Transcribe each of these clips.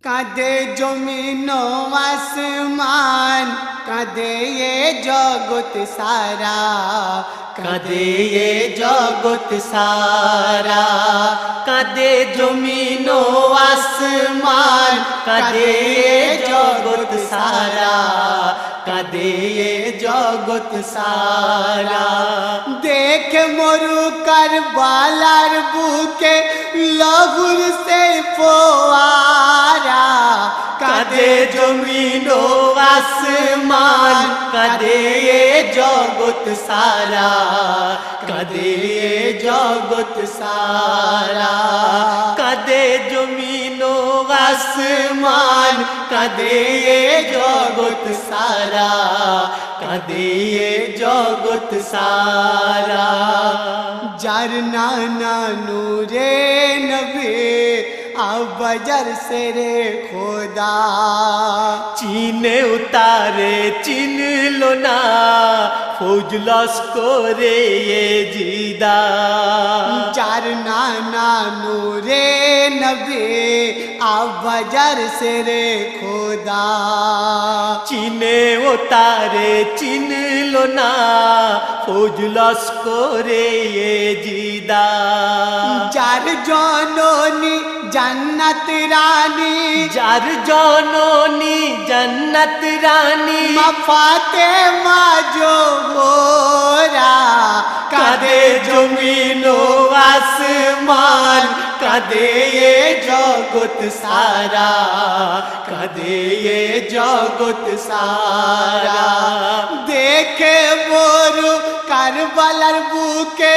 কাঁদে জমিন আসমান, কাঁদে এ জগৎ সারা, কাঁদে এ জগৎ সারা। কাঁদে জমিন আসমান, কাঁদে এ জগৎ সারা, কাঁদে এ জগৎ সারা। দেখ মরু কারবালার বুকে লহুর সে ফোয়ারা, কাঁদে জমিন আসমান, কাঁদে এ জগৎ সারা, কাঁদে এ জগৎ সারা। কাঁদে জমিন আসমান, কাঁদে এ জগৎ সারা, কাঁদে এ জগৎ সারা। যার নানা নূরে নবী আবাজার সে রে খোদা, চিনে উতারে চিনলো না ফৌজ লস্করে জিদা। যার নানা নূরে নবী আবাজার সে রে খোদা, চিনে উতারে চিনলো না ফৌজ লস্করে জিদা। যার জননী জান্নাত রানী, যার জননী জান্নাত রানী, মা ফাতেমা জোহরা, কাঁদে জমিন আসমান, কাঁদে এ জগৎ সারা, কাঁদে এ জগৎ সারা। দেখে বড় কারবালার বুকে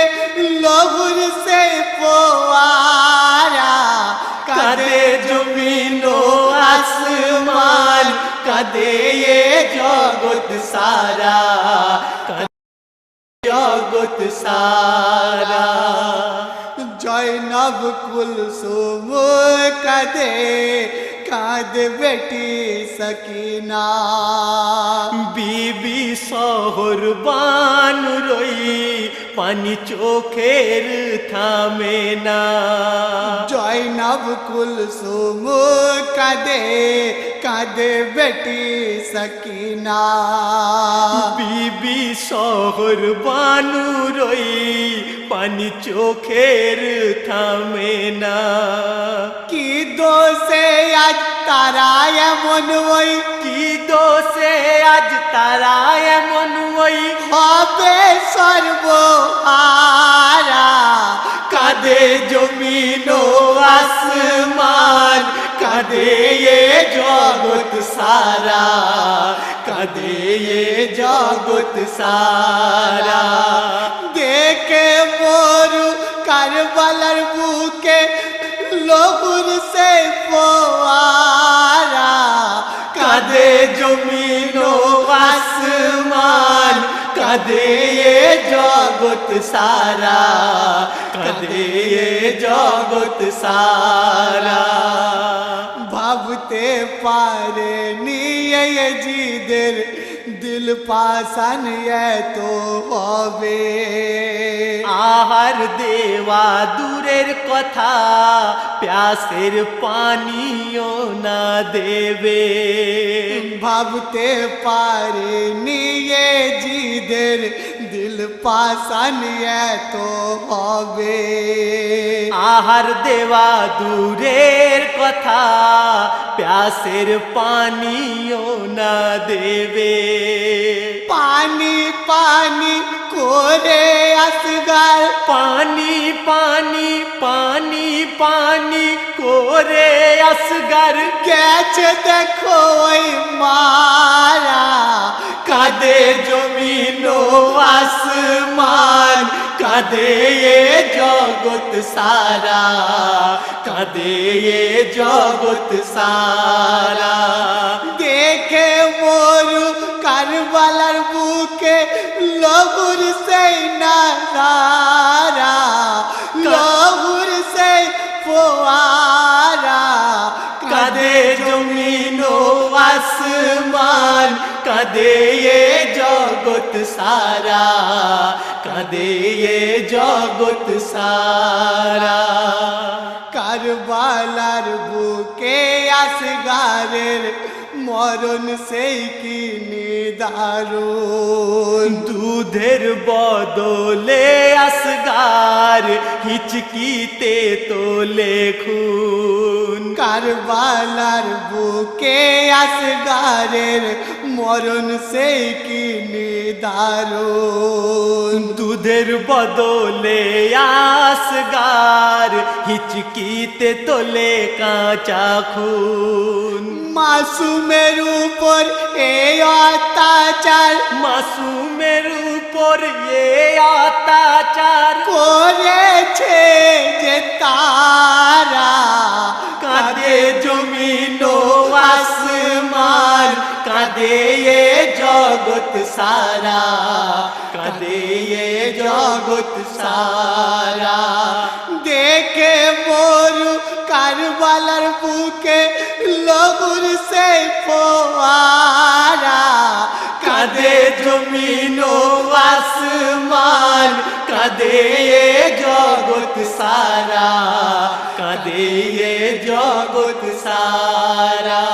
লহুর সে ফোয়ারা, কাঁদে জমিন আসমান, কাঁদে এ জগৎ সারা, কাঁদে জগৎ সারা। জয়নব কুলসুম কাঁদে, কাঁদে বেটি সকিনা, বিবি শহর বান রই পানি চোখের থামে না। জয়নব কুলসুম কাঁদে, কাঁদে বেটি সকিনা, বিবি শহর বানু রই পানি চোখের থামে না। কি দোষে আজ তারা এমন ওই, কি দোষে আজ তারা এমন ওই হবে সর্বহারা, কাঁদে জমিন আসমান, কাঁদে এ জগৎ সারা, কাঁদে এ জগৎ সারা। দেখে মরু কারবালার বুকে লহুর সে ফোয়ারা, কাঁদে জমিন আসমান, কাঁদে এ জগৎ সারা, কাঁদে এ জগৎ সারা। ভাবতে পারে নিয়ে জিদের দিল পাশান তো হবে, আহার দেওয়া দূরের কথা প্যাসের পানিও না দেবে। ভাবতে পারে নিয়ে জিদের দিল পাশান তো হবে, আহার দেওয়া দূরের কথা প্যাসের পানিও না দেবে। পানি পানি করে আসগার, পানি পানি পানি পানি করে আসগার গেছে দেখো ওই মারা, কাঁদে জমিন আসমান, কাঁদে এ জগৎ সারা, কাঁদে এ জগৎ সারা। দেখে মরু কারবালার বুকে লহুর সেই নাজারা, লহুর সেই ফোয়ারা, কাঁদে জমিন আসমান, কাঁদে এ জগৎ সারা, কাঁদে এ জগৎ সারা। কারবালার বুকে আসগারের মরণ সেই কি নিদারুণ দুধের বদলে আসগার হিচকিতে তোলে খুন কারবালার বুকে আসগারের মরণ সেই কি নিদারুণ দুধের বদলে আসগার হিচকিতে তোলে কাঁচা খুন মাসুমের উপর এই অত্যাচার মাসুমের উপর এ অত্যাচার করেছে যে তারা কাঁদে জমিন ও আসমান কাঁদে এ জগৎ সারা কাঁদে এ জগৎ সারা দেখে মরু কারবালার বুকে লহুর সে ফোয়ারা কাঁদে জমিন ও আসমান কাঁদে এ জগৎ সারা কাঁদে এ জগৎ সারা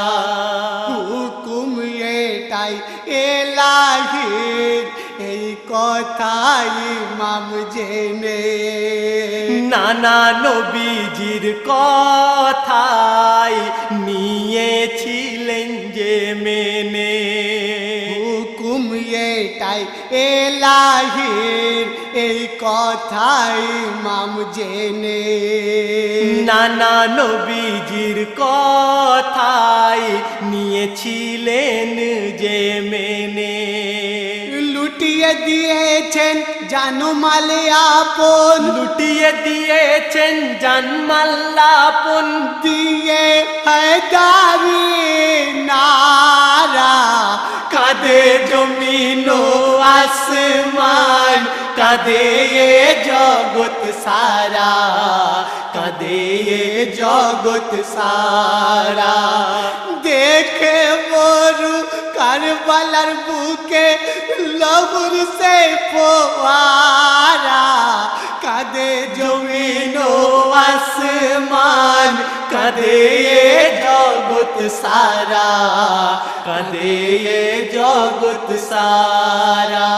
হুকুম এটাই এলাহির এই কথাই ইমাম জেনে নানা নবীজির কথাই নিয়েছিলেন যে মেনে হুকুম এটাই এলাহির এই কথাই ইমাম জেনে নানা নবীজির কথাই নিয়েছিলেন যে মেনে লুটিয়ে দিয়েছেন জানুমালে আপন লুটিয়ে দিয়েছেন জানমাল্লাপন দিয়ে হায়দারি নারা কাঁদে জমিন ও আসমান কাঁদে এ জগৎ সারা কাঁদে এ জগৎ সারা দেখে মরু কারবালার বুকে লহুর সে ফোয়ারা কাঁদে জমিন ও আসমান কাঁদে এ জগৎ সারা কাঁদে এ জগৎ সারা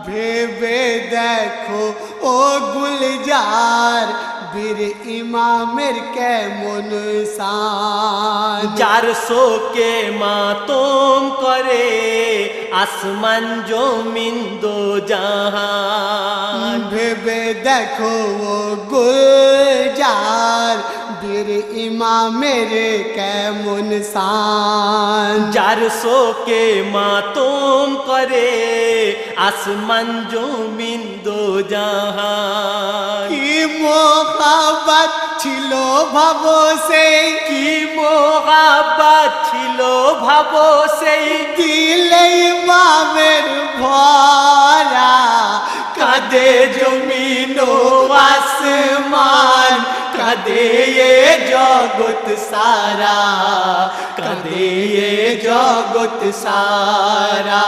ভেবে দেখো ও গুলজার বীর ইমামের কেমন শান যার শোকে মাতম করে আসমান জমিন দো জাহান ভেবে দেখো ও গুলজার বীর ইমামের কেমন শান যার শোকে মাতম করে আসমান জমিন দো জাহান কি মোহাবত ছিল ভাবো সেই কি মোহাব্বত ছিল ভাবো সেই দিলে ইমামের ভরা কাঁদে জমিন ও আসমান কাঁদে এ জগৎ সারা কাঁদে এ জগৎ সারা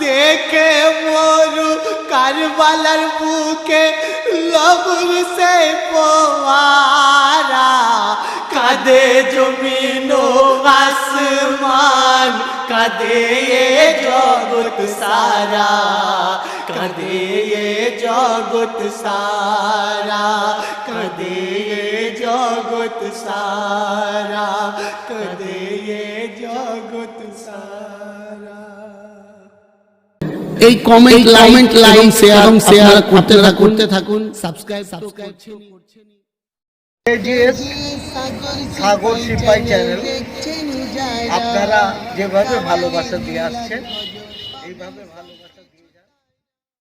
দেখে মরু কারবালার বুকে লহুর সে ফোয়ারা কাঁদে জমিন ও আসমান কাঁদে এ জগৎ সারা কাঁদে এ জগৎ সারা কাঁদে এ জগৎ সারা কাঁদে এ জগৎ সারা এই কমেন্ট লাইক শেয়ার করতে থাকুন সাবস্ক্রাইব করছেন এজিএস সাগর সিপাই চ্যানেল আপনারা যেভাবে ভালোবাসা দিয়ে আসছেন এইভাবে ভালোবাসা